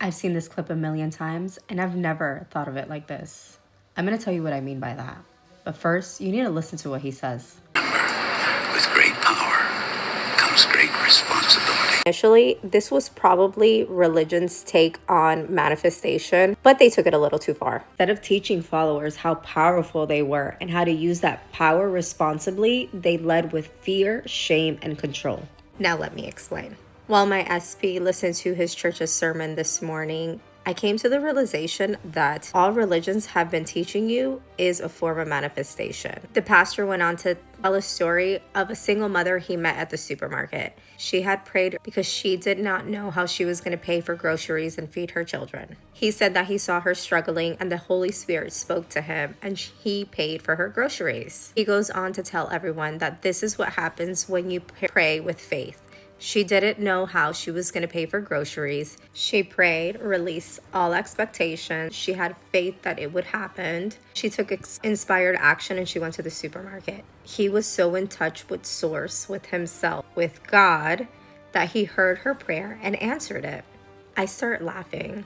I've seen this clip a million times and I've never thought of it like this. I'm going to tell you what I mean by that. But first, you need to listen to what he says. With great power comes great responsibility. Initially, this was probably religion's take on manifestation, but they took it a little too far. Instead of teaching followers how powerful they were and how to use that power responsibly, they led with fear, shame, and control. Now let me explain. While my SP listened to his church's sermon this morning, I came to the realization that all religions have been teaching you is a form of manifestation. The pastor went on to tell a story of a single mother he met at the supermarket. She had prayed because she did not know how she was going to pay for groceries and feed her children. He said that he saw her struggling and the Holy Spirit spoke to him and he paid for her groceries. He goes on to tell everyone that this is what happens when you pray with faith. She didn't know how she was going to pay for groceries. She prayed, released all expectations. She had faith that it would happen. She took inspired action and she went to the supermarket. He was so in touch with Source, with himself, with God, that he heard her prayer and answered it. I start laughing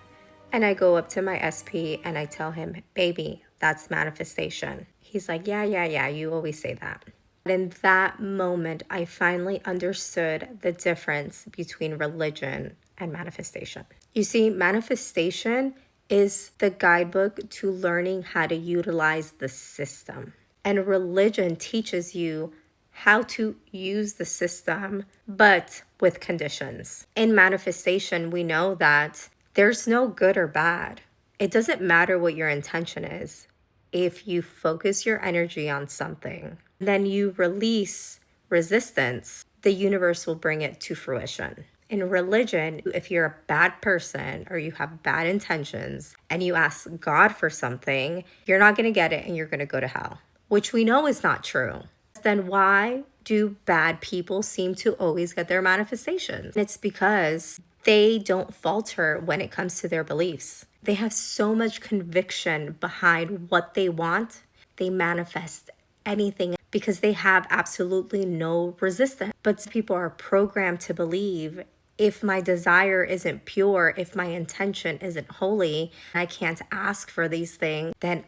and I go up to my SP and I tell him, baby, that's manifestation. He's like, yeah, you always say that. In that moment, I finally understood the difference between religion and manifestation. You see, manifestation is the guidebook to learning how to utilize the system. And religion teaches you how to use the system, but with conditions. In manifestation, we know that there's no good or bad. It doesn't matter what your intention is. If you focus your energy on something, then you release resistance, the universe will bring it to fruition. In religion, if you're a bad person or you have bad intentions and you ask God for something, you're not going to get it and you're going to go to hell, which we know is not true. Then why do bad people seem to always get their manifestations? It's because they don't falter when it comes to their beliefs. They have so much conviction behind what they want. They manifest anything because they have absolutely no resistance. But people are programmed to believe if my desire isn't pure, if my intention isn't holy, I can't ask for these things, then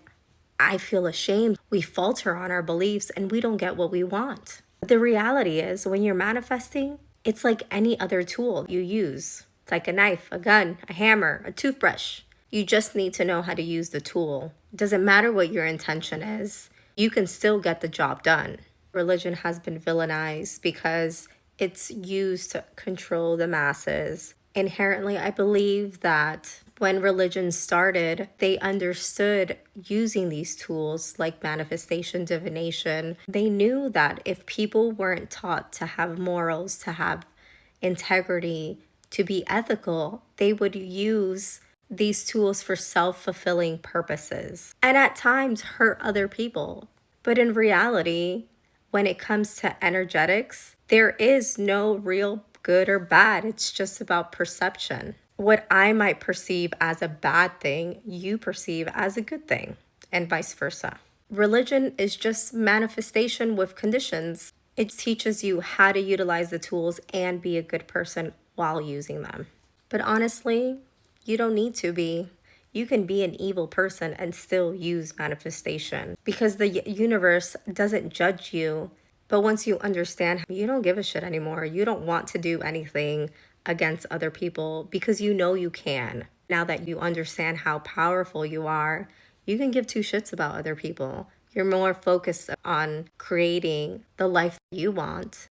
I feel ashamed. We falter on our beliefs and we don't get what we want. But the reality is when you're manifesting, it's like any other tool you use. It's like a knife, a gun, a hammer, a toothbrush. You just need to know how to use the tool. It doesn't matter what your intention is. You can still get the job done. Religion has been villainized because it's used to control the masses. Inherently, I believe that when religion started, they understood using these tools like manifestation, divination. They knew that if people weren't taught to have morals, to have integrity, to be ethical, they would use these tools for self-fulfilling purposes and at times hurt other people. But in reality, when it comes to energetics, there is no real good or bad. It's just about perception. What I might perceive as a bad thing, you perceive as a good thing, and vice versa. Religion is just manifestation with conditions. It teaches you how to utilize the tools and be a good person while using them. But honestly, you don't need to be. You can be an evil person and still use manifestation because the universe doesn't judge you. But once you understand, you don't give a shit anymore. You don't want to do anything against other people because you know you can. Now that you understand how powerful you are, you can give two shits about other people. You're more focused on creating the life that you want.